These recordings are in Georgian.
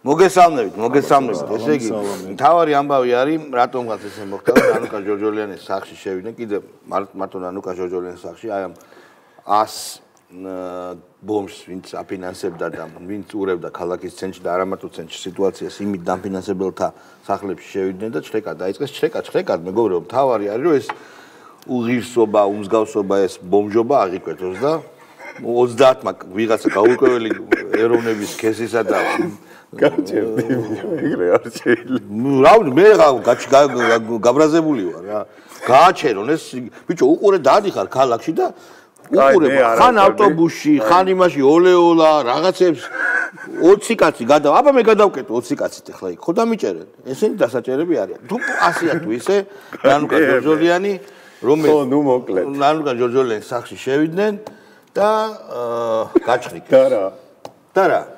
მოგესალმებით. ესე იგი, თავარი ამბავი არის, რატომღაც ესე მოხდა, ნანუკა ჯორჯოლიანის სახლში შევიდნენ, კიდე მარტო ნანუკა ჯორჯოლიანის სახლში, აი ამ 100 ბომბს ვინც აფინანსებდა და ვინც ურევდა ქალაქის ცენტრში და არა მარტო ცენტრში სიტუაციას იმით დამფინანსებელთა სახლებში შევიდნენ და ჩხრეკა დაიწყეს, ჩხრეკად მეგობრებო, თავარი არის, რომ ეს უღირსობა, უმსგავსობა ეს ბომჟობა აღიკვეთოს და 30-მა ვიღაცა გაურკვეველი ეროვნების ქესისა და გაჩერდი ეგრე არ შეიძლება. რა მე გაბრაზებული ვარ რა. გააჩერონ ეს ბიჭო უყურე დადიხარ ქალაქში და უყურე ხან ავტობუსში, ხან იმაში ოლეოლა რაღაცებს 20 კაცი აბა მე გადავკეტო 20 კაცით ახლა იქ ხო დამიჭერენ. ესენი დასაჭერები არიან. თუ ასია თუ ისე ნანუკა ჯორჯოლიანი ხო ნუ მოკლედ. ნანუკა ჯორჯოლიანის სახლში შევიდნენ და გაჩხრიკეს. და რა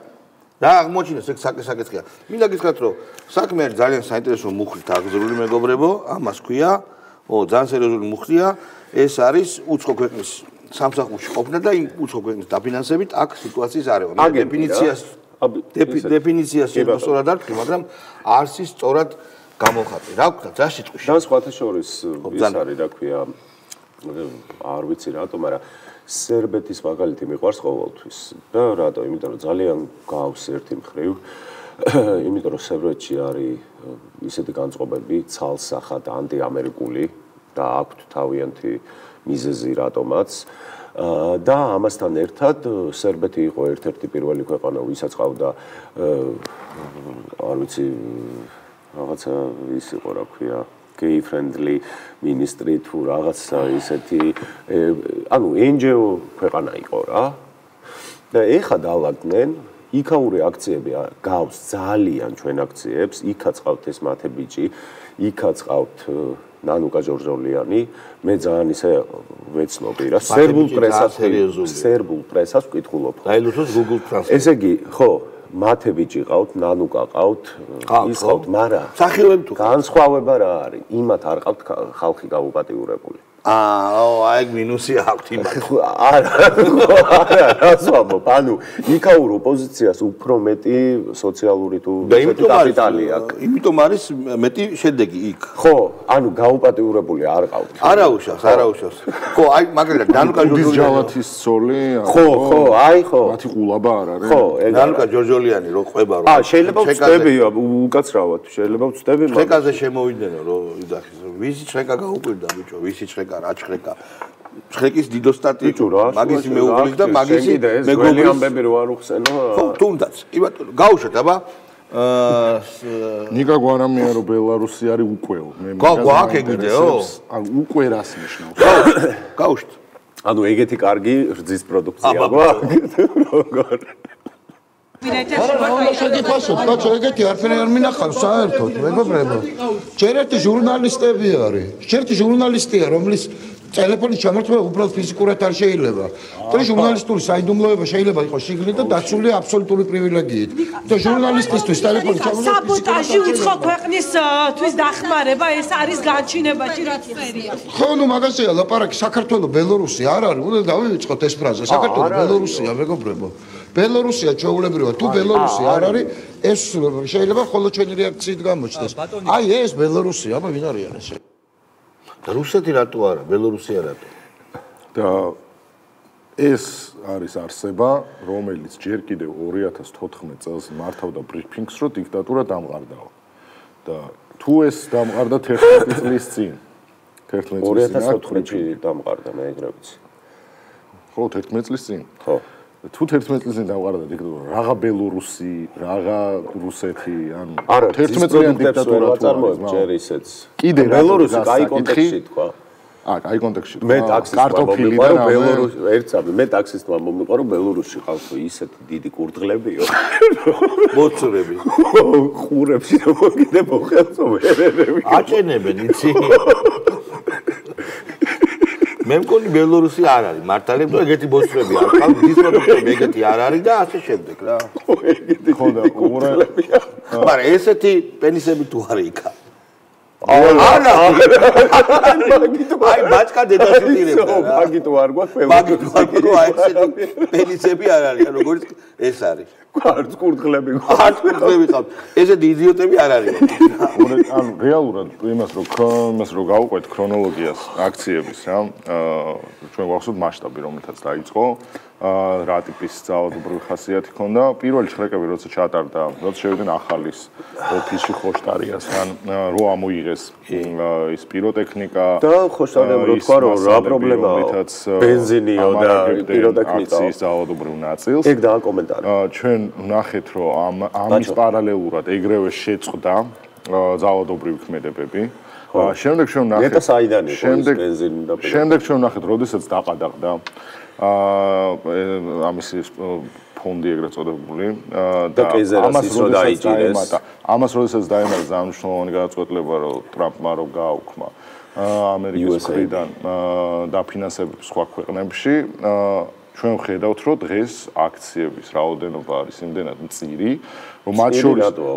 და აღმოჩინეს ეგ საკითხია. მინდა გითხრათ რომ საქმე არის ძალიან საინტერესო მუხლით აღზრული მეგობრებო, ამას ქვია, ძალიან სერიოზული მუხლია, ეს არის უცხო ქვეყნის სამსახურში ყოფნა და იმ უცხო ქვეყნის დაფინანსებით აქ სიტუაციის არევა. მე დეფინიციას სწორად არ ვთქვი, მაგრამ არსის სწორად გამოვხატე. რა ვქნა, რა სიტყვაში? და სხვათა შორის ის არის, რა ქვია, არ ვიცი რატომ, მაგრამ სერბეთის მაგალითი მიყვარს ყოველთვის და რატო? იმიტომ რომ ძალიან გავს ერთი მხრივ, იმიტომ რომ სერბეთში არის ისეთი განწყობები, ცალსახად ანტიამერიკული და აქვთ თავიანთი მიზეზი რატომაც და ამასთან ერთად სერბეთი იყო ერთ-ერთი პირველი ქვეყანა, ვისაც ყავდა არ ვიცი რაღაცა ის იყო რა ქვია gay friendly ministry თუ რაღაცა ისეთი ანუ NGO ქვეყანა იყო რა და ეხა დავაგდნენ იქაური აქციები გავს ძალიან ჩვენ აქციებს იქაც ყავთ ეს მათე ბიჭი იქაც ყავთ ნანუკა ჯორჯოლიანი მე ძალიან ისე ვეცნობი რა სერბულ პრესას ვკითხულობ დაილოცოს Google Translate ესე იგი ხო მათე ბიჭი ყავთ, ნანუკა ყავთ, ის ყავთ, მაგრამ სახილები თუ განსხვავება რა არის? იმათ არ ყავთ ხალხი გაუპატიურებული. აი მინუსი აქვს იმათ. არა, რას ვამბობ? ანუ იქაურ ოპოზიციას უფრო მეტი სოციალური თუ კაპიტალი აქვს. იმიტომ არის მეტი შედეგი იქ. ხო, ანუ გაუპატიურებული არ ყავთ. არა უშავს. ხო, აი მაგალითად ნანუკა ჯორჯოლიანის ცოლი. ხო, აი ხო. მათი ყულაბა არ არის. ხო, ნანუკა ჯორჯოლიანი რო ყვება რო. შეიძლება ვწდები უკაცრავად, შეიძლება ვწდები. ჩრეკაზე შემოვიდნენ რო იძახის. ვისი ჩრეკა გაუკვირდა ბიჭო, ვისი ჩრეკა რა ჩრეკა. ჩრეკის დიდოსტატი მაგისი მეუღლის და მაგისი მეგობრის ამბები რო არ უხსენო. ხო, თუნდაც. კი ბატონო, გაუშვათ აბა. ნიკა გვარამია რომ ბელარუსი არის უკვე. გვაქვს ეგიდეო? უკვე რას ნიშნავს? გაუშვათ. ანუ ეგეთი კარგი რძის პროდუქცია გვაქვს. როგორ შეგიფასოთ, კაცო, ეგეთი არაფერი არ მინახავს საერთოდ, მეგობრებო. ჯერ ერთი ჟურნალისტები არის. ერთი ჟურნალისტია, რომლის ტელეფონის ჩამართვა უბრალოდ ფიზიკურად არ შეიძლება. და ჟურნალისტური საიდუმლოება შეიძლება იყოს შიგნით და დაცული აბსოლუტური პრივილეგიით. და ჟურნალისტისთვის ტელეფონის ჩამართვა საბოტაჟი უცხო ქვეყნისთვის დახმარება ეს არის განჩინებაში რაც წერია. ხო, ნუ მაგასია ლაპარაკი საქართველოს ბელორუსი არ არის, უნდა დავივიწყოთ ეს ფრაზა. საქართველოს ბელორუსია, მეგობრებო. ბელორუსია ჩვეულებრივად, თუ ბელორუსი არ არის, ეს შეიძლება ხოლო ჩვენი რეაქციით გამოჩნდეს. აი ეს ბელორუსია, აბა ვინ არიან ეს? და რუსეთი რატო არა, ბელორუსია რატო? და ეს არის არსება, რომელიც ჯერ კიდევ 2014 წელს მართავდა ბრიფინგს, რომ დიქტატურა დამყარდაო. და თუ ეს დამყარდა 11 წლის წინ, 2014 წელს დამყარდა, მე ეგრე ვიცი. ხო, 11 წლის წინ. ხო. თუ 11 წლის წინ დამყარდა დიქტატურა, რაღაცა ბელორუსი, რაღაცა რუსეთი, ანუ 11 წლიანი დიქტატურა წარმოებს ჯერ ისეც. კიდე ბელორუსი კაი კონტექსტში თქვა. კაი კონტექსტში. მე ტაქსისტმა მომიყვა რომ ბელორუსი ერთსაბი, მე ტაქსისტმა მომიყვა რომ ბელორუსში ყავს ისეთი დიდი კურდღლებიო. მოცურები. ხურებში მოგიდე მოხელწო ვერერები. აჭენებენ იცი. მე მგონი ბელორუსი არ არის მართალია თუ ეგეთი ბოსრები არ ყავს ის პროდუქტები ეგეთი არ არის და ასე შემდეგ რა ხო ეგეთი ხო და მაგრამ ესეთი პენისები თუ არის იქა არა აი ბაჭკა დედას უტირებდა რა მაგიტო არ გვაქვს მაგიტო აი ესეთი პელიცები არ არის როგორც ეს არის არც კურდღლები ყავთ ესეთი იდიოტები არ არის ანუ რეალურად იმას რომ გავუყვეთ ქრონოლოგიას აქციების რა ჩვენ გვახსოვთ მასშტაბი რომელთაც დაიწყო რა ტიპის ძალადობრივი ხასიათი ჰქონდა პირველი შრეკები როცა ჩატარდა როცა შევიდნენ ახალის ოფისში ხოშტარიასთან რო ამოიღეს ის პიროტექნიკა და ხოშტარიამ რო თქვა რომ რა პრობლემაა ბენზინიო და პიროტექნიკა ის ძალადობრივ ნაწილს ეგ დააკომენტარა ჩვენ ვნახეთ რომ ამის პარალელურად ეგრევე შეწყდა ძალადობრივი ქმედებები შემდეგ ჩვენ ვნახეთ ნეტა საიდანია ბენზინი და შემდეგ ჩვენ ვნახეთ როდესაც დაყადაღდა ამის ფონდი ეგრეთ წოდებული და კეიზერას რო დაიჭირეს ამას როდესაც დაემატა ძალიან მნიშვნელოვანი გადაწყვეტილება რომ ტრამპმა რო გააუქმა ამერიკის მხრიდან დაფინანსებები სხვა ქვეყნებში ჩვენ ვხედავთ რომ დღეს აქციების რაოდენობა არის იმდენად მწირი რომ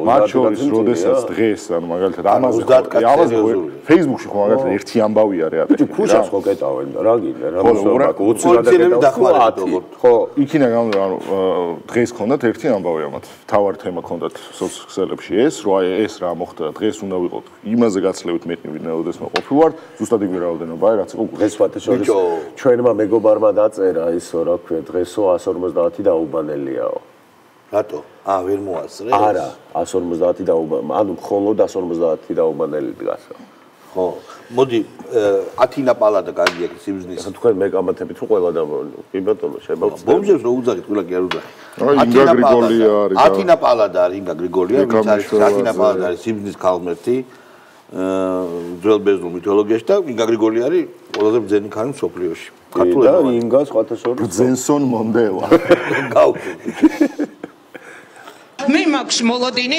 მათ შორის როდესაც დღეს ანუ მაგალითად ამაზე Facebook-ში ხო მაგალითად ერთი ამბავი არის ატეში ქუჩას ხო კეტავენ და რა გინდა რა მოსვაკო 20 დაკეტავენ ხო იქინა გამო ანუ დღეს ქონდათ ერთი ამბავი ამათ თავარ თემა ქონდათ სოციალებში ეს რომ აი ეს რა მოხდა დღეს უნდა ვიყოთ იმაზე გაცლებით მეტი ვიდრე როდესაც ყოფილვარ ზუსტად იგივე რაოდენობაა რაც იყო დღეს ფათაშორის ჩვენმა მეგობარმა დაწერა ისო რა ქვია დღესო 150 დაუბანელიაო რატო? ვერ მოასწრეს? არა, 150 დაუბანელი, ანუ მხოლოდ 150 დაუბანელი დგას. ხო. მოდი, ათინა პალატა კარგი აქვს სიბზნეს. თქვენ მეკამათებით თუ ყველა დამოვნო. კი ბატონო, შემოვწევ. ბომჟებს რო უძახით, ყველა კი არ უძახით. ინგა გრიგოლია არის. ათინა პალატა არის, ინგა გრიგოლია, ვინც არის ათინა პალატა არის სიბზნის ქალღმერთი. ძველ ბერძნულ მითოლოგიაში და ინგა გრიგოლია არის ყველაზე ბრძენი ქალი მსოფლიოში. ქართულად ინგა სხვათა შორის ბრძენსონ მონდელა. გავხდი. მე მაქვს მოლოდინი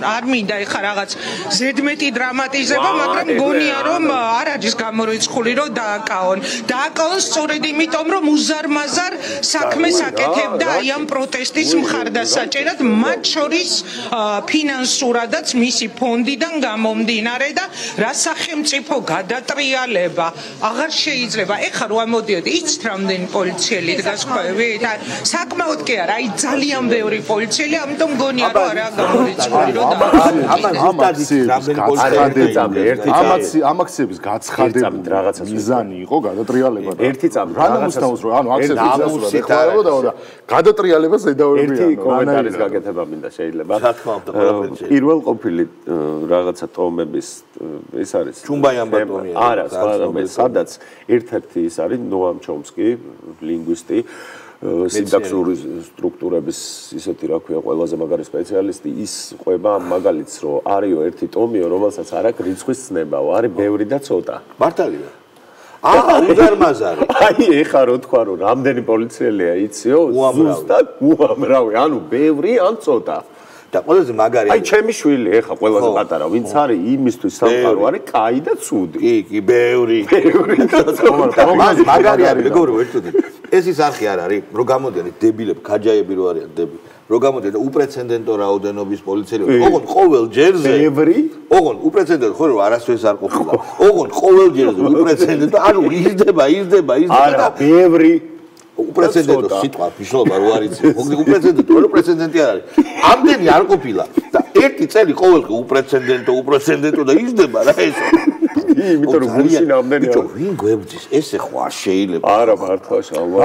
არ მინდა ეხა რაღაც ზედმეტი დრამატიზება, მაგრამ გონია რომ არ არის გამორიცხული რომ დააკავონ სწორედ იმიტომ რომ უზარმაზარ საქმეს აკეთებდა აი ამ პროტესტის მხარდასაჭერად, მათ შორის ფინანსურადაც მისი ფონდიდან გამომდინარე და რა სახელმწიფო გადატრიალება აღარ შეიძლება. ეხა რო ამოდიოდ იცით რამდენი პოლიციელი დგას ხვევით? საკმაოდ კი არა, აი ძალიან ბევრი პოლიციელი, ამიტომ გონია რომ არა გამორიცხული რომ ამ აქციების გაცხადებული მიზანი იყო გადატრიალება და ერთი წამი რა მოსთავს რომ ანუ აქციების და გადატრიალებას ედავებიან ერთი კომენტარის გაკეთება მინდა შეიძლება რა თქმა უნდა ყველაფერი პირველ ყოფილი რაღაცა ტომების ეს არის ჩუმბაიან ბატონია არა სხვა სადაც ერთ-ერთი ის არის ნოამ ჩომსკი ლინგვისტი სინტაქსური სტრუქტურების ისეთი რა ქვია ყველაზე მაგარი სპეციალისტი ის ყვება მაგალითს რომ არისო ერთი ტომიო რომელსაც არ აქვს რიცხვის ცნებაო არის ბევრი და ცოტა მართალია უზარმაზარი აი ეხა რო თქვა რომ რამდენი პოლიციელია იციო ზუსტად უამრავი ანუ ბევრი ან ცოტა და ყველაზე მაგარი აი ჩემი შვილი ეხა ყველაზე პატარა ვინც არის იმისთვის სამყარო არის კაი და ცუდი კი ბევრი მაგარი არის მეგობრო ერთოდი ეს ის არხი არ არის რომ გამოდიან დებილები ქაჯაები რო არიან დებილი რო გამოდიან უპრეცედენტო რაოდენობის პოლიციელი ოღონდ ყოველ ჯერზე ბევრი ოღონდ უპრეცედენტო ხო რომ არასდროს არ ყოფილა ოღონდ ყოველ ჯერზე უპრეცედენტო ანუ იზრდება არა ბევრი უპრეცედენტო სიტყვა მნიშვნელობა რო არის უპრეცედენტო რო პრეცედენტი არ არის ამდენი არ ყოფილა და ერთი წელი ყოველდღე უპრეცედენტო და იზრდება რა ეს იმიტომ რომ გულში ნამდვილი ბიჭო ვინ გვებძის ესე ხო არ შეიძლება არა მართლა შალვა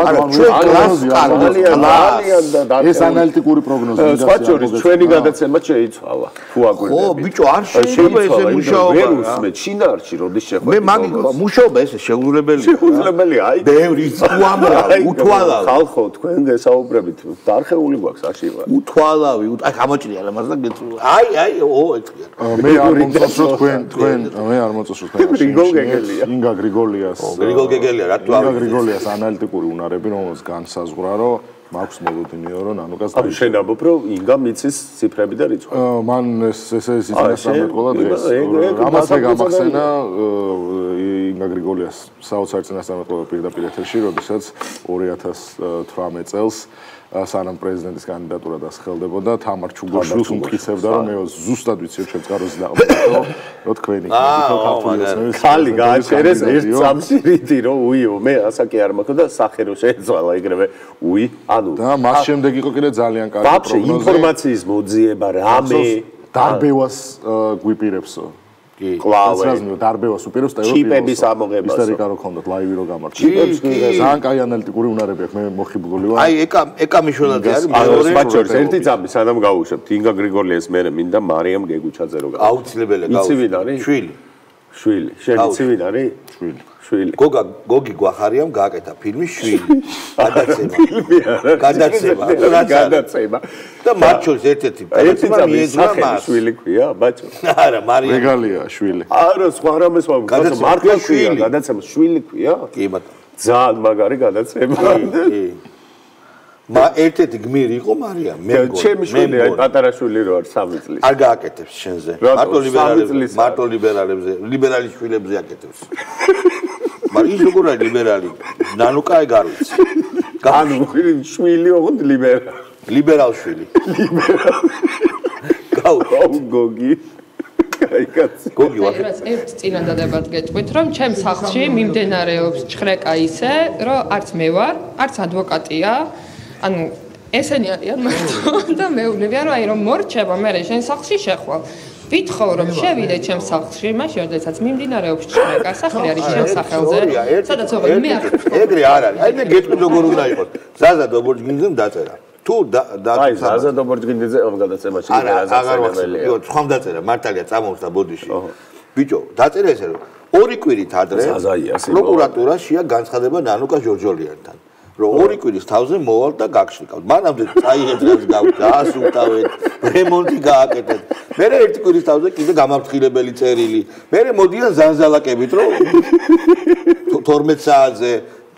ეს ანალიტიკური პროგნოზია სხვა შორის ჩვენი გადაცემა შეიცვალა თუ აგვირდები ხო ბიჭო არ შეიძლება ესე მუშაობა ვერ უსმეთ შინაარსში როდის შეხვედრა მე მაგ მუშაობა ესე შეუძლებელია აი ბევრი უამრავი უთვალავი ხალხო თქვენ გესაუბრებით დარხეული გვაქვს აშივა უთვალავი აი გამოჭრია ამას და აი მე არ მომწონს რომ თქვენ მე არ მომწონს რომ ინგა გრიგოლიას გრიგოლ გეგელია რატო ინგა გრიგოლიას ანალიტიკური უნარები რომელიც განსაზღვრა რომ მაქვს მოლოდინიო რომ ნანუკას ანუ შენ ამბობ რომ ინგა მიცის ციფრები და რიცხვი მან ესე წინასწარმეტყველა დღეს ამას გამახსენა ინგა გრიგოლიას საოცარ წინასწარმეტყველა პირდაპირ ეთერში როდესაც 2018 წელს სანამ პრეზიდენტის კანდიდატურა დასხელდებოდა თამარ ჩუგოშვილს უმტკიცებდა რომ მე ზუსტად ვიცი ჩემს გაროს დაყბო რომ თქვენი ხალი გააჩერეს ერთ წამში რითი რომ უიო მე ასაკი არ მაქვს და სახე რომ შეეცვალა ეგრევე უი ანუ და მას შემდეგ იყო კიდე ძალიან კარგი ვაფშე ინფორმაციის მოძიება რამე დარბევას გვიპირებსო კლავე დარბევას უპირებს და ჩიპების ამოღებას ისტორიკა რო ქონდათ ლაივი რო გამართ ჩიპებს ძალიან კაი ანალიტიკური უნარები აქვს მე მოხიბლული ვარ აი ეკა მიშველაძე არის მეორე მაჩორს ერთი წამი სანამ გავუშვებთ ინგა გრიგოლიას მე მინდა მარიამ გეგუჩაძე რო გავა აუცილებელია იცი ვინ არის შვილი შენ იცი ვინ არის შვილი გოგი გვახარიამ გააკეთა ფილმი შვილი გადაცემა და მაჩორს ერთ-ერთი მიეძღვნა შვილი ქვია ბაჭო არა მარიამ რეგალია შვილი არა სხვა რამეს ვამბობ მართლა შვილი გადაცემა შვილი ქვია კი ბატონო ძალიან მაგარი გადაცემა ერთ-ერთი გმირი იყო მარიამ მე ჩემი შვილი აი პატარა შვილი რო არის 3 წლის არ გააკეთებს შენზე მარტო ლიბერალი შვილებზე აკეთებს მაგრამ ის როგორ არის ლიბერალი ნანუკა ეგ არ ვიცი ანუ შვილი ოღონდ ლიბერალ შვილი გოგი გოგი ვარ ერთ წინადადებად გეტყვით რომ ჩემს სახლში მიმდინარეობს ჭხრეკა ისე რომ არც მე ვარ არც ადვოკატია ანუ ესენი არიან მარტო და მეუბნებიან რომ აი რომ მორჩება მე შენ სახლში შეხვალ ვითხოვ რომ შევიდე ჩემს სახლში მაშინ როდესაც მიმდინარეობს ჭხრეკა სახლი არის ჩემს სახელზე სადაც ოღონდ მე ეგრე არ არის აი მე გეტყვი როგორ უნდა იყოს ზაზა დობორჯგინიძემ დაწერა თუ აი ზაზა დობორჯგინიძე ამ გადაცემაში არა ხომ დაწერა მართალია წამოვსდა ბოდიში ბიჭო დაწერა ესე რომ ორი კვირით ადრე პროკურატურაშია განცხადება ნანუკა ჯორჯოლიანთან რომ ორი კვირის თავზე მოვალ და გაგშლიკავთ მანამდე წაიღეთ გაასუტავეთ რემონტი გააკეთეთ მე ერთი კვირის თავზე კიდე გამაფრთხილებელი წერილი მე მოდიან ზანზალაკებით რომ 12 საათზე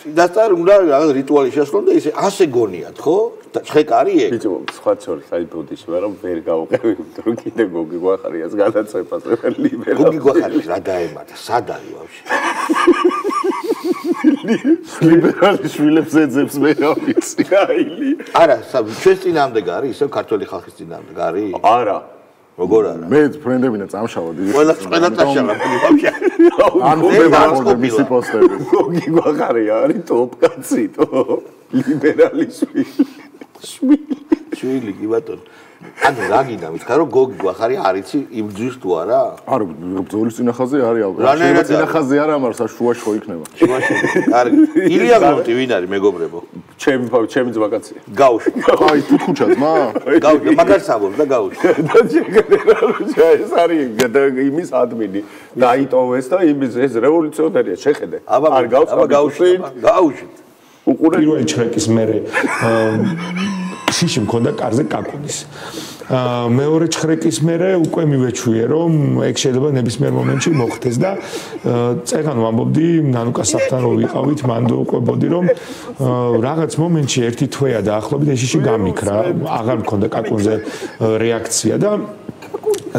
დასწარ უნდა რაღაც რიტუალი შესრულონ და ისე ასე გონიათ ხო ჭხეკა არის ეგ ბიჭო სხვა შორის აი ბოდიში მაგრამ ვერ გავყევი რომ კიდე გოგი გვახარიას გადაწყვეტაზე ლიბერალი გოგი გვახარიას რა დაემატა სად არის ვაფშე ლიბერალი შვილებს ეძებს მე რა ვიცი აილი არა ჩვენს წინააღმდეგ არის ისევ ქართული ხალხის წინააღმდეგ არის არა როგორ არა მე ფრენდებინა წამშავად ყველა წამშავად ვაფშე ან მისი პოსტები გოგი გვახარია არის ტოპ კაცი ლიბერალი შვილი კი ბატონო ანუ რა გინდა მითხრა რომ გოგი გვახარია არიცი იბძვის თუ არა არა ბრძოლის წინახაზე არის ალბათ წინახაზე არა მაგრამ შუაში ხო იქნება შუაში კარგი ილია გრონტი ვინ არის მეგობრებო ჩემი ძმაკაცია გაუშვი აი თუთქუჩა ძმა გაუშვი მაგარ საბოლოო და გაუშვი და ეს არის იმის ადმინი დაიტოვეს და იმის ეს რევოლუციონერია შეხედე არ გაუშვი უყურე პირველი ჭრეკის მერე შიში მქონდა კარზე კაკუნის მეორე ჭრეკის მერე უკვე მივეჩვიე რომ ეგ შეიძლება ნებისმიერ მომენტში მოხდეს და წეგან ვამბობდი ნანუკას საფთან რო ვიყავით მანდ უყვებოდი რომ რაღაც მომენტში ერთი თვეა დაახლოებით ეს შიში გამიქრა აღარ მქონდა კაკუნზე რეაქცია და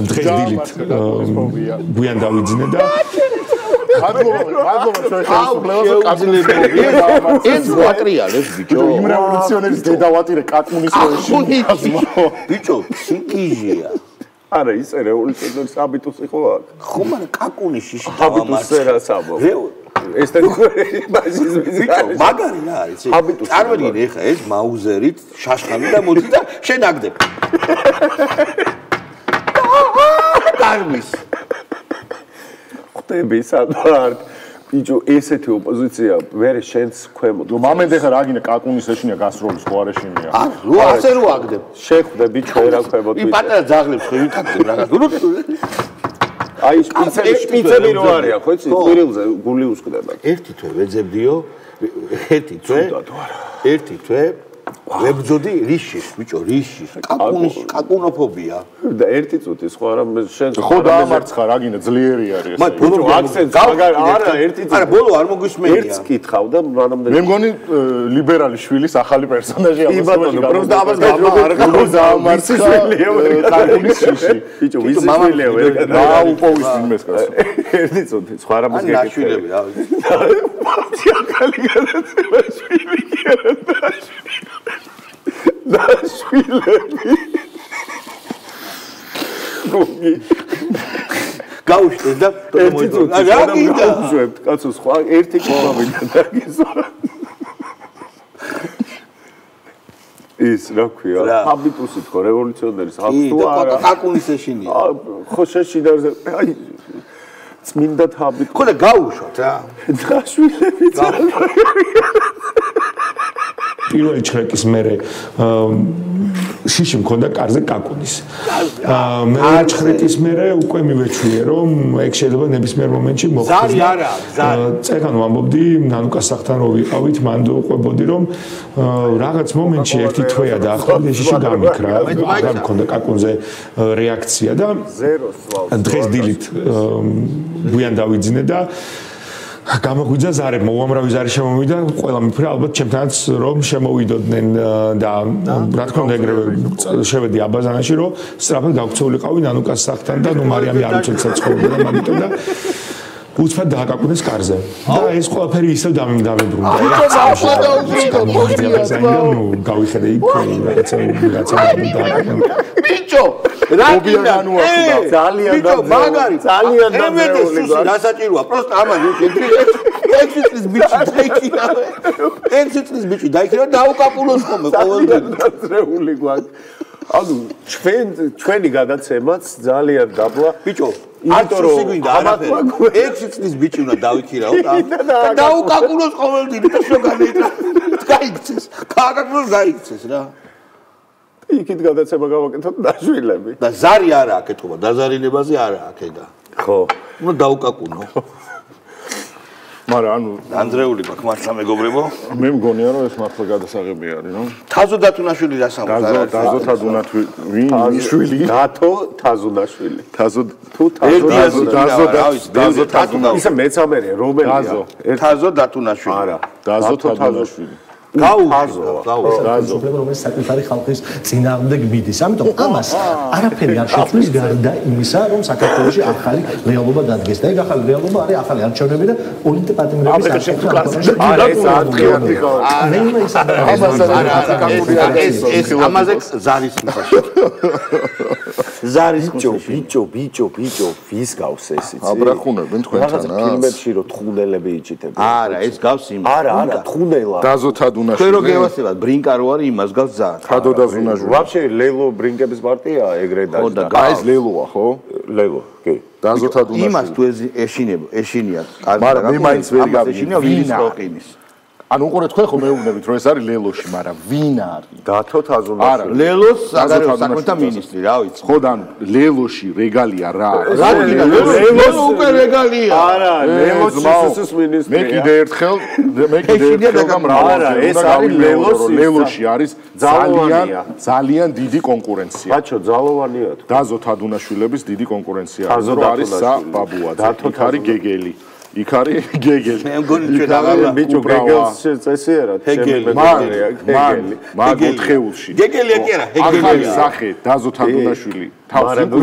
დღეს დილით გვიან დავიძინე და მადლობა შეხებულებას კატუნის ეს ვატრიალებს ბიჭო იმ რევოლუციონერის დედავატირე კატუნის როლში ბიჭო სიკიჟია არა ისე რევოლუციონერი საბიტუს იყო ხო მაგრამ კაკუნის შიში საბიტუსზე რა საბო ეს ბაზიზმის მაგარი რა არის წარმოგიდგენ ეხა ეს მაუზერით შაშხანი და მოდი და შენაგდებ კარმის ხტები სადვარ ბიჭო ესეთი ოპოზიცია მე შენს ქვემოთ მომენტ ეხა რა გინდა კაკუნის ეშინია გასროლის ხო არ ეშინია რო ასე რო აგდებ შეხვდე ბიჭო რა ქვემოთ ვინ პატარა ძაღლებს ხო ვიტაკდებ რაღაც აი შპიცები რო არიან ხო იცი კვირილზე გული უსკდება ერთი თვე ვეძებდიო ერთი თვე ვებძოდი რიშის, ბიჭო, რიშის. კაკუნოფობია. და ერთი წუთი სხვა რა შენ ხო დაამარცხა რა გინდა ძლიერი არის. მაგრამ ბოლო აქცენტს არა ერთი წუთი. არა ბოლო არ მოგვისმენია. ერთს კითხავ და მანამდე მე მგონი ლიბერალი შვილის ახალი პერსონაჟი კი ბატონო, პროსტა ამას დაამარცხა კაკუნის შიში. ბიჭო, ვისი შვილია ვერ დააუპოვის იმეს კაცო. ერთი წუთი სხვა რამის გეკითხე. ნაშვილები რა ვიცი. ახალი გადაცემა შვილი კი არა ნაშვილები. გაუშტეს და მოიწონა. რა გინდა? კაცო, სხვა ერთი კითხვა მინდა დაგიზო. ის რა ქვია? ჰაბიტუსი თქო რევოლუციონერის აქტუ არა. კაკუნის ეშინია. ხო შეშინაზე აი წმინდა ჰაბიტ. ხო და გაუშვათ რა. ნაშვილები პირველი ჩრეკის მერე შიში მქონდა კარზე კაკუნის. მეორე ჩრეკის მერე უკვე მივეჩვიე რომ ეგ შეიძლება ნებისმიერ მომენტში მოხდეს. ზარი არა, ზარი. წეგან ვამბობდი ნანუკასახთან რო ვიყავით, მან ვყვებოდი რომ რაღაც მომენტში ერთი თვეა დაახლოებით შიში გამიქრა. აღარ მქონდა კაკუნზე რეაქცია და დღეს დილით გვიან დავიძინე და გამოგვიძა ზარი, მოუამრავი ზარი შემოვიდა, ყველა მიფრე ალბათ ჩემთანაც რომ შემოვიდოდნენ და რა თქმა უნდა ეგრევე შევედი აბაზანაში რომ სწრაფად გავქცეულიყავი ნანუკას სახთან და ნუ მარიამი არ უცეცა ცხოვრობდა მაგიტომ და უცბად დააკაკუნეს კარზე. და ეს ყველაფერი ისევ დამებრუნდა. ნუ გავიხედე იქ რაღაცა ბიჭო, რა გინდა? ძალიან მაგარი, ძალიან დამებრუნებული. დასაჭიროა, პროსტა ამან ექვსი წლის ბიჭი დაიქირავე. ექვსი წლის ბიჭი დაიქირავე და დაუკაპულოს ხოლმე ყოველდღე. დამებრუნებული გვაქვს. ანუ ჩვენი გადაცემაც ძალიან დაბლა. ბიჭო, იმიტომ რომ სიგვინდა არაფერი. 6 წლის ბიჭი უნდა დავიქირავო და დაუკაკულოს ყოველდღე და შეგანეიტა. გაიქცეს. გააკაკულოს გაიქცეს რა. იქით გადაცემა გავაკეთოთ ნაშვილები. და ზარი არაა კეთობა, დაზარილებაზე არაა ქედა. ხო. უნდა დაუკაკუნო. მაგრამ ანუ ანდრეული მაქვს მართლა მეგობრებო. მე მგონია რომ ეს მართლა გადასაღები არის, ნო? თაზო დათუნაშვილი რასამბობს არა? თაზო თადუნაშვილი, ვინ შვილი? დათო თაზუნაშვილი. თაზო თაზო თადუნაშვილი. ისა მეცამერია, რომელია? თაზო დათუნაშვილი. არა. დაზო თადუნაშვილი. გაუზო რომელიც საკუთარი ხალხის წინააღმდეგ მიდის. ამიტომ ამას არაფერი არ შეცვლის გარდა იმისა, რომ საქართველოში ახალი რეალობა დადგეს და ეგ ახალი რეალობა არის ახალი არჩევნები და პოლიტპატიმრების არჩევნები. არა ეს არქივი ამაზე ზარის მიხაში. ზარის ბიჭო, ვის გავს ეს იცი? აბრახუნებენ თქვენთან. რაღაცა ფილმებში რო თხუნელები იჭიტებენ. არა, ეს გავს იმ. არა, თხუნელა. დაზო თადუნაშვილი. ჩვენ რო გევასებათ ბრინკა რო არის იმას გავს ზარ. თადო დაზუნაშვილი. ვაფშე ლელო ბრინკების პარტია ეგრე და აი ეს ლელოა ხო? ლელო, კი. დაზო თადუნაშვილი. იმას თუ ეშინია. მაგრამ მე მაინც ვერ გავიგე. ეშინია ვინის როყინის. ანუ უყურეთ თქვენ ხო მეუბნებით რომ ეს არის ლელოში, მაგრამ ვინ არის? დათო თაზუნაშვილი. არა, ლელოს საგარეო საქმეთა მინისტრი, რა ვიცი. ხო და ლელოში რეგალია რა არის? რა გინდა? ლელოს უკვე რეგალია. არა, ლელოს სისის მინისტრი. მე კიდე ერთხელ არა, ეს არის ლელოში არის ძალიან დიდი კონკურენცია. ბაჩო, ძალოვანია თუ. დაზო თადუნაშვილების დიდი კონკურენცია. არის საბაბუა. იქ არის გეგელი. იქ არის გეგელი. მე მგონი ჩვენ აღარ ბიჭო გეგელს წესიერად გეგელი. მაგ ოთხეულში. გეგელია კი არა, ახალი ჰეგელია. სახე დაზო თადუნაშვილი. თავი.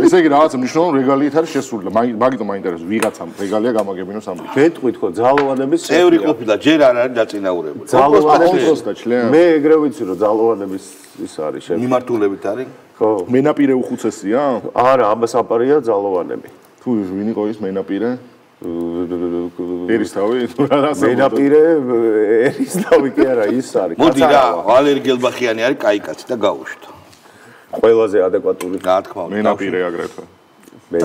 ესე იგი რაღაც მნიშვნელოვანი რეგალიით არის შესული. მაგიტომ მაინტერესებს ვიღაცამ რეგალია გამაგებინოს ამ. გეტყვით ხო ძალოვანების წევრი ყოფილა, ჯერ არ არის დაწინაურებული. მე ეგრე ვიცი რომ ძალოვანების ის არის შენ. მიმართულებით არის? ხო. მენაპირე უხუცესია? არა, ამას აპარია ძალოვანები. თუ ვინი ყოის მენაპირე? ერისთავი? მენაპირე ერისთავი კი არა, ის არის. მოდი რა, ვალერი გელბახიანი არის კაი კაცი და გაუშვთო. ყველაზე ადეკვატური. რა თქმა უნდა. მენაპირე აგრეთვე. მე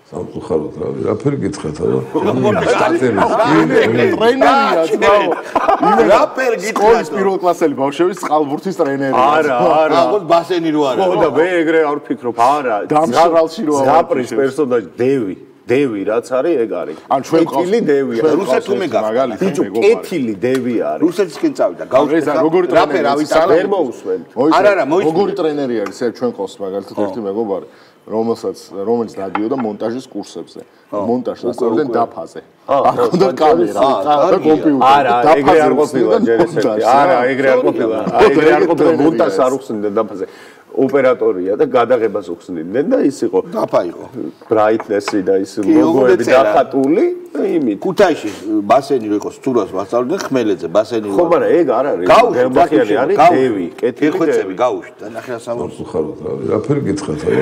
სამწუხაროდ რაფერი გითხეთ რა? ტრენერია ძმაო. რაფერი გითხეთ? სკოლის პირველ კლასელი ბავშვების წყალბურთის ტრენერი. არა. აღო ბასენი რო არა. ხო და მე ეგრე არ ვფიქრობ. არა. დამშრალში რო არა. ზაპრის პერსონაჟი დევი. დევი რაც არის ეგ არის. ან ჩვენ კეთილი დევია. რუსეთს თუ მეგა ბიჭო კეთილი დევი არის. რუსეთისკენ წავიდა. გავხსნა როგორი ტრენერი არის ვერ მოусვენ. არა, როგორი ტრენერი არის ეს ჩვენ ყავს მაგალითად ერთი მეგობარი რომელიც დადიოდა მონტაჟის კურსებზე. მონტაჟს ასწავლდნენ დაფაზე. არ ქონდა კამერა და კომპიუტერი. არა, ეგრე არ ყოფილა ჯერ ესეთი. არა, ეგრე არ ყოფილა. ეგრე არ ყოფილა მონტაჟს არ უხსნიდნენ დაფაზე. ოპერატორია და გადაღებას უხსნიდნენ და ის იყო დაფა იყო. ბრაიტნესი და ის ლოგოები დახატული და იმით. ქუთაისში ბასენი რო იყოს თურას მასწავლდნენ ხმელეთზე ბასენი. ხო, მაგრამ ეგ არ არის. გელბახიანი არის დევი, კეთილი ხვეწები გაუშვით და ნახე ასამბლეში. ხაროთ რა, რაფერი გითხრათ რა.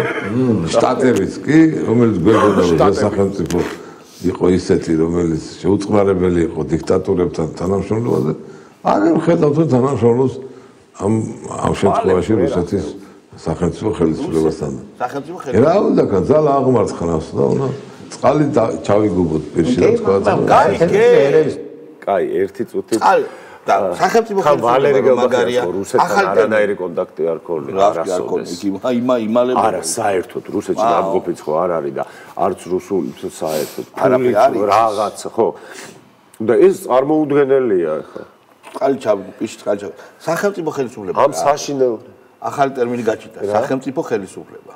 შტატების კი, რომელიც გვერდოდა სახელმწიფო იყო ისეთი, რომელიც შეუწყნარებელი იყო დიქტატურებთან თანამშრომლობაზე, აღარ ხედავთ თანამშრომლობს ამ შემთხვევაში რუსეთის სახელმწიფო ხელისუფლებასთან. სახელმწიფო ხელისუფლება. რა უნდა კაცალა აღმარცხნას და უნდა წყალი ჩავიგუბოთ პირში რა თქვა. კაი, ერთი წუთი. და სახელმწიფო ხელისუფლება მაგარია. რუსეთთან არანაირი კონტაქტი არ ქონია არასოდეს. იმალება. არა, საერთოდ რუსეთში დამგოფიც ხო არ არის და არც რუსული საერთოდ. არაფერი არის. რაღაც ხო. და ეს წარმოუდგენელია ხო. წყალი ჩავიგო, პიში წყალი ჩავიგო. სახელმწიფო ხელისუფლება. ამ საშინელ ახალი ტერმინი გაჩნდა, სახელმწიფო ხელისუფლება.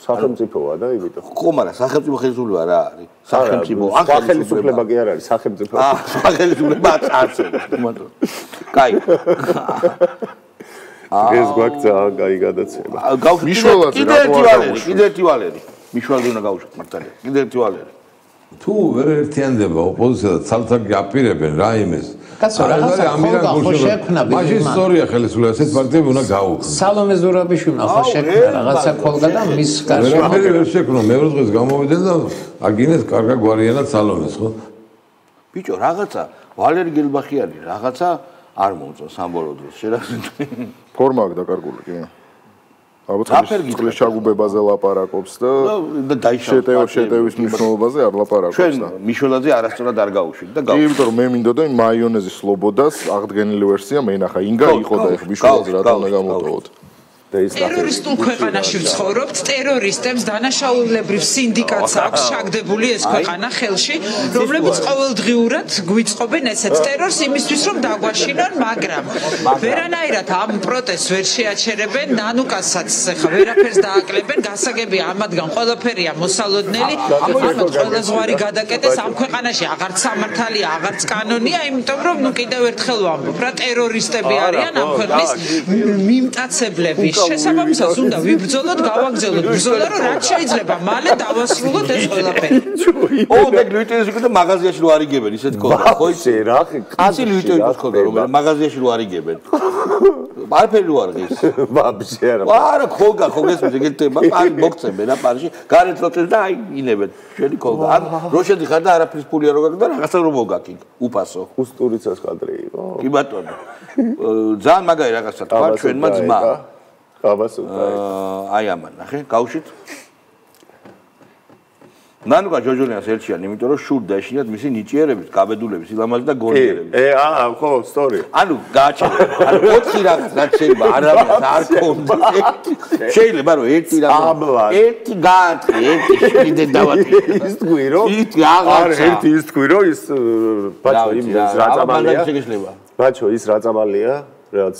სახელმწიფოა და იმიტომ. ხო, მაგრამ სახელმწიფო ხელისუფლება რა არის? სახელმწიფო ხელისუფლება კი არ არის, სახელმწიფო. სახელისუფლება არცერს, თუმცა. კაი. ეს გვაქცა კაი გადაცემა. კიდე ერთი ვალერი. მიშვალზე უნდა გავუშვათ მართალია. კიდე ერთი ვალერი. თუ ვერ ერთიანდება ოპოზიცია და ცალ-ცალკე აპირებენ რაიმეს. კაცო, რაღაცა ხო შექმნა ბიზნესმა. მაშინ სწორია ხელისუფლება, ესეთ პარტიები უნდა გაუქმნას. სალომე ზურაბიშვილმა ხო შექმნა რაღაცა ქოლგა და მის გარშემო. ვერ შექმნა, მეორე დღეს გამოვიდნენ და აგინეს კარგა გვარიანად სალომეს, ხო? ბიჭო, რაღაცა ვალერი გელბახიანი, რაღაცა არ მომწონს სამბოლოო დროს. ფორმა აქვს დაკარგული, კი. ალბათ წყლის ჩაგუბებაზე ლაპარაკობს და შეტევის მნიშვნელობაზე არ ლაპარაკობს და. ჩვენ მიშველაძე არასწორად არ გავუშვით და გავუშვით. იმიტომ რომ მე მინდოდა მაიონეზის სლობოდას აღდგენილი ვერსია მენახა ინგა იყო და ეხ მიშველაძე რატომ უნდა გამოვთხოვოთ. ტერორისტულ ქვეყანაში ვცხოვრობთ, ტერორისტებს დანაშაულებრივ სინდიკატს აქვს ჩაგდებული ეს ქვეყანა ხელში, რომლებიც ყოველდღიურად გვიწყობენ ესეთ ტერორს იმისთვის, რომ დაგვაშინონ, მაგრამ ვერანაირად ამ პროტესტს ვერ შეაჩერებენ, ნანუკასაც ხა ვერაფერს დააკლებენ, გასაგებია ამათგან ყველაფერია მოსალოდნელი, ამათ ყველა ზღვარი გადაკეტეს ამ ქვეყანაში აღარც სამართალია, აღარც კანონია, იმიტომ რომ ნუ კიდევ ერთხელ ვამბობ, რა ტერორისტები არიან ამ ქვეყნის მიმტაცებლები. შესაბამისად უნდა ვიბრძოლოთ, გავაგრძელოთ ბრძოლა, რომ რაც შეიძლება მალე დავასრულოთ ეს ყველაფერი. ო, მე ლუიტენის უკვე და მაღაზიაში რო არიგებენ, ისეთ ქონდა, ხო იცი რა, კაცი ლუიტენის ქონდა, რომ მაღაზიაში რო არიგებენ. არაფერი რო არ ღირს. ვაბშე არა. არა, ქონდა, ეს ეგეთება, პარი მოგცემენ რა პარში, გარეთ როწეს და აი ინებენ. შენი ქონდა. ან რო შედიხარ და არაფრის ფული არ მოგაკი და რაღაცა რო მოგაკი, უფასო. უსტურიცას კადრი იყო. კი ბატონო. ძალიან მაგარი რაღაცა თქვა ჩვენმა ძმა. აი ამან ნახე გავუშვით ნანუკა ჯოჯოლიანს ერჩიან იმიტომ რომ შურდა ეშინიათ მისი ნიჭიერებით გაბედულების სილამაზე და გონიერებით ხო სწორი ანუ გააჩერე ანუ 4 რაღაც შეიძლება არავის არ ქონდა შეიძლება რომ ერთი რაღაც ერთი გააჩი ერთი შიდე დავატი ის თქვი რომ ერთი ის თქვი რომ ის ბაჭო იმ რაწამალია ბაჭო ის რაწამალია რაც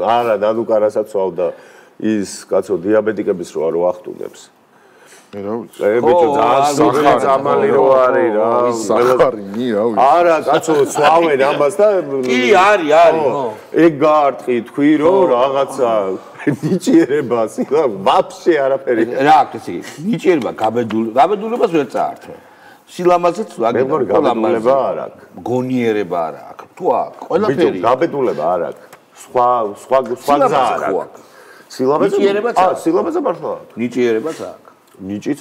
არა ნანუკა რასაც ვავდა ის კაცო დიაბეტიკების რო არ ვახტუნებს ბიჭო ძალიან სამალი რო არის რა სახარინი რა ვიცი არა კაცო სვავენ ამას და კი არის ეგ გაარტყი თქვი რომ რაღაცა ნიჭიერებას ვაფშე არაფერი რა აქვს ეს ნიჭიერება გაბედულებას ვერ წაართვა სილამაზეც ვაგებორი გაბედულება არ აქვს გონიერება არ აქვს თუ აქვს ყველაფერი ბიჭო გაბედულება არ აქვს სხვა გზა არ აქვს სილამაზეც სილამაზე მართლა ნიჭიერებაც აქვს ნიჭიც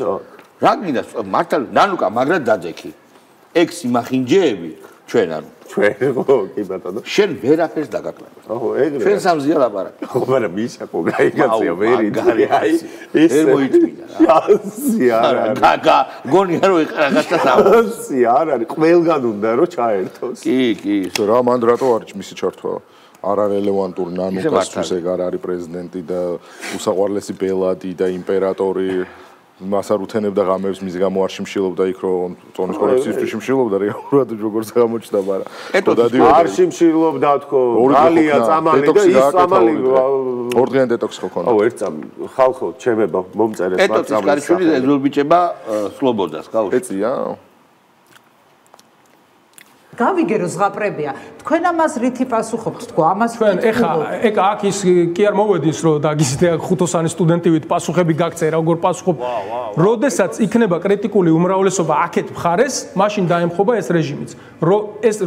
რა გინდა მართლა ნანუკა მაგრად დაძექი ეგ სიმახინჯეები ჩვენ ანუ ჩვენ ხო კი ბატონო შენ ვერაფერს დაგაკლებე ხო ეგრე ჩვენ სამზია ლაპარაკი ხო მაგრამ მისაკო გაიგაცია ვერი აი ეს მოიწმინდა შანსი არ არის კაკა გონია რომ რაღაცა შანსი არ არის ყველგან უნდა რომ ჩაერთოს კი რა მან რატო არის მისი ჩართვა არარელევანტური ნანუკასთვის ეგ არ არის პრეზიდენტი და უსაყვარლესი ბელადი და იმპერატორი მას არ უთენებდა ღამეებს, მის გამო არ შიმშილობდა იქ, რომ წონის კოლექციისთვის შიმშილობდა, რეალურად როგორც გამოჩნდა, მაგრამ არ შიმშილობდა თქო, გალია, წამალი და ის წამალი ორდღიან დეტოქსი ხო ქონდა. ერთ წამი, ხალხო, ჩემება, მომწერეს მაგ წამს. ეტოქის კარიშვილი ეზულბიჭება სლობოდას, გავუშვი. ეწია? გავიგერო ზღაპრებია. თქვენ ამას რითი პასუხობთ? თქო, ამას თქვენ ეხა აქ ის კი არ მოვედის, რომ დაგიზიდე ხუთოსანი სტუდენტივით პასუხები გაგწერა, როგორ პასუხობ. როდესაც იქნება კრიტიკული უმრავლესობა აქეთ მხარეს, მაშინ დაემხობა ეს რეჟიმიც.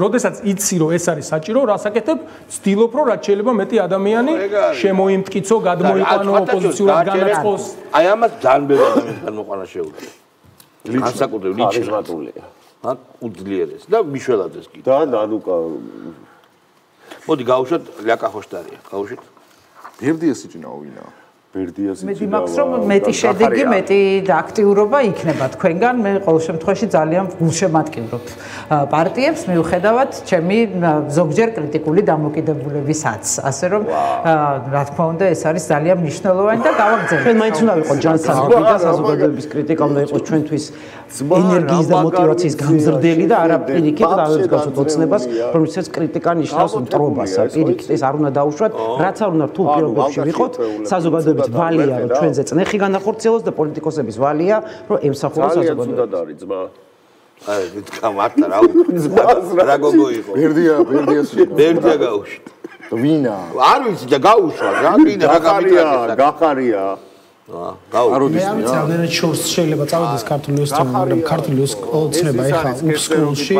როდესაც იცი, რომ ეს არის საჭირო, რასაკეთებ, ვცდილობ, რომ რაც შეიძლება მეტი ადამიანი შემოიმტკიცო, გადმოიყვანო, ოპოზიციურად განაწყოს. აი ამას ძალიან ბევრი ადამიანს გამოყვანა შეუძლია. განსაკუთრებით ხარიზმატულია. უძლიერეს და მიშველაძეს კიდე. და ნანუკა. მოდი გავუშვათ ლიაკა ხოშტარია. გავუშვით. ბერდიასი ჭინაო ვინა? ბერდიასი ჭინაო. მე მახსოვს რომ მეტი შედეგი, მეტი აქტიურობა იქნება თქვენგან. მე ყოველ შემთხვევაში ძალიან გულშემატკივრობ პარტიებს მიუხედავად ჩემი ზოგჯერ კრიტიკული დამოკიდებულებისაც. ასე რომ რა თქმა უნდა ეს არის ძალიან მნიშვნელოვანი და გავაგზავნე. ჩვენ მაინც უნდა ვიყოთ ჯანსაღები და საზოგადოების კრიტიკა უნდა იყოს ჩვენთვის ენერგიის და მოტივაციის გამზრდელი და არა პირიქით დავებსგავსოთ ოცნებას, რომელსაც კრიტიკა ნიშნავს მტრობას. პირიქით ეს არ უნდა დაუშვათ, რაც არ უნდა რთულ პირობებში ვიყოთ, საზოგადოების ვალია რომ ჩვენზე წნეხი განახორციელოს და პოლიტიკოსების ვალია რომ ემსახუროს საზოგადოებას. აი, თქამართა რა უკვე რა გოგო იყო. ბერდია გაუშვით. ვინა? არ ვიცი და გაუშვა რა, კიდე რა გამიტანეს. გახარია. აროდის მე ამით რამდენად შორს შეიძლება წავიდეს ქართული ოცნება, მაგრამ ქართული ოცნება ეხა უსკოლში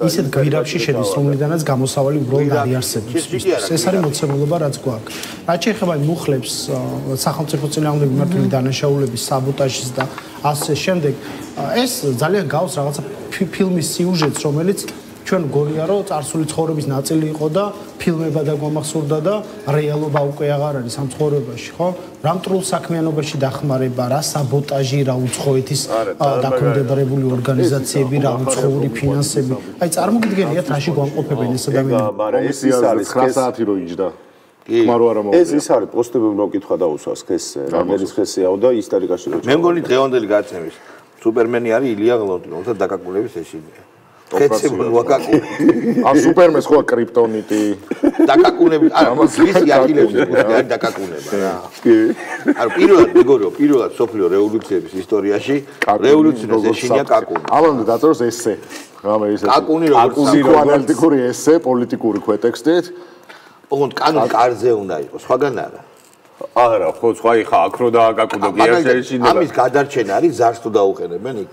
ისეთ გვირაბში შედის, რომლიდანაც გამოსავალი უბრალოდ არ იარსებობს. ეს არის მოცემულობა, რაც გვაქვს. რაც შეეხება მუხლებს, სახელმწიფო წინააღმდეგ მიმართული დანაშაულების საბოტაჟის და ასე შემდეგ, ეს ძალიან გავს რაღაცა ფილმის სიუჟეტს, რომელიც ჩვენ გონია რომ წარსული ცხოვრების ნაწილი იყო და ფილმება დაგვამახსოვრდა და რეალობა უკვე აღარ არის ამ ცხოვრებაში, ხო? რა მტრულ საქმიანობაში დახმარება, რა საბოტაჟი, რა უცხოეთის დაქვემდებარებული ორგანიზაციები, რა უცხოური ფინანსები. აი წარმოგიდგენიათ რაში გვამყოფებენ ეს ადამიანები. მაგრამ ეს არის 9 საათი რო იჯდა. ეს ის არის პოსტები უნდა კითხვა დაუსვას ხესზე, რომელიც ხესიაო და ისტორიკაში რო. მე მგონი დღევანდელი გაცემის სუპერმენი არის ილია გლონტი, რომელსაც დაკაკუნების ეშინია. ხეცებო ვაკაკუნე. ა სუპერმენს ხო კრიპტონიტი. დაკაკუნები, არა, ვისი აგილებს არის დაკაკუნება რა. არა, პირველად სოფლიო რევოლუციების ისტორიაში რევოლუციის ეშინია კაკუნი. ამამდე დაწეროს ესე. რამე ისე. კაკუნი როგორც ანალიტიკური ესე, პოლიტიკური ქვეტექსტით. ოღონდ კანონი კარზე უნდა იყოს, სხვაგან არა. არა, ხო, სხვა იხა აქ რო დააკაკუნო კი ეს ეშინება. ამის გადარჩენა არის ზარს თუ დაუყენებენ იქ.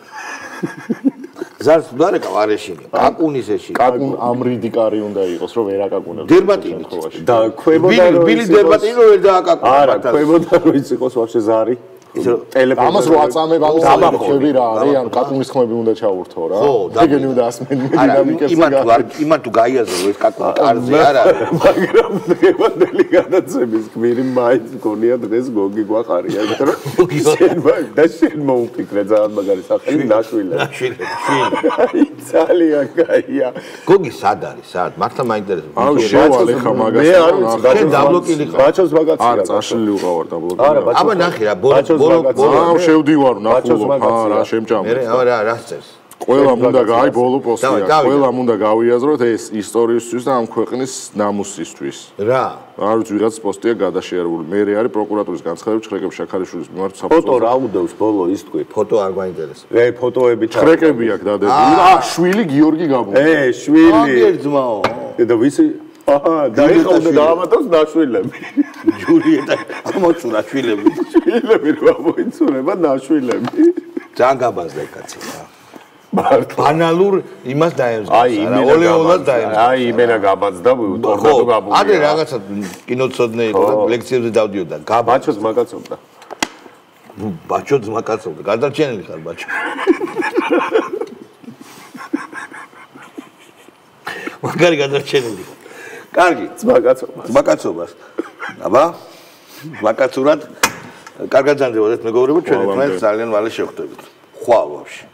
ზარს თუ დარეკავ არ ეშინია. კაკუნის ეშინია. კაკუნ ამრიდიკარი უნდა იყოს, რომ ვერ აკაკუნებდეს. დერმატინი. და ქვემოდან ბილი დერმატინი რო ვერ დააკაკუნა. არა, ქვემოდან რო ის იყოს ვაფშე ზარი. ტელეფონი ამას რო აწამებ ამის ამბავები რა არის, ან კაკუნის ხმები უნდა ჩაურთო რა. ხო, ეგენი უნდა ასმენ დინამიკებს. იმან თუ გაიაზრო ეს კაკუნი კარზე არ არის. მაგრამ დღევანდელი განაცემის გმირი მაინც მგონია დღეს გოგი გვაყარია, იმიტომ რომ და შენ მოუფიქრე ძალიან მაგარი სახელი ნაშვილე. ნაშვილე. ძალიან კაია. გოგი სად არის? სად? მართლა მაინტერესებს. აუ შევალ ეხა მაგას. მე არ ვიცი, შენ დაბლოკილი ხარ. ბაჩოს მაგაცია. არა, წაშლილი უყავარ დაბლოკილი. არა, ბაჩოს. აბა ნახე რა, ბოლო აუ შევდივარ, ნახულობ, რა შემჭამე. მე რა წერს? ყველამ უნდა გაი ბოლო პოსტია. ყველამ უნდა გავიაზროთ ეს ისტორიისთვის და ამ ქვეყნის ნამუსისთვის. რა? არ ვიცი, ვიღაც პოსტია გადაშერებული. მე არის პროკურატურის განცხადებით შრეკებ შაქარიშვილის მიმართ საფუძვლად. ფოტო რა უდევს ბოლო ის თქვი? ფოტო არ გვაინტერესებს. ფოტოები ჩა. შრეკები აქვს დადებული. შვილი გიორგი გაბუ. შვილი. აგერ ძმაო. და ვიცი აჰა, დაიხავდა დაამატოს ნაშვილები. ჯულიეტა ამოწურა შვილები. შვილები რა მოიცურება ნაშვილები. ძალიან გაბაზდა კაცი რა. ბანალურ იმას დაემსგავსა. აი, ოლეოლას დაემსგავსა. აი, იმენა გაბაზდა, ტორნადო გაბულია. ადრე რაღაცა კინოცოდნე იყო და ლექციებზე დავდიოდა. ბაჩოს მაგაცობდა. ბაჩო ძმა კაცობდა. გადარჩენილი ხარ ბაჩო. მაგარი გადარჩენილი. კარგი, ძმაკაცობას. აბა, ძმაკაცურად კარგად ძანდება ეს მეგობრებო, ჩვენ ერთმანეთს ძალიან მალე შევხვდებით. ხვალ ვაფშე.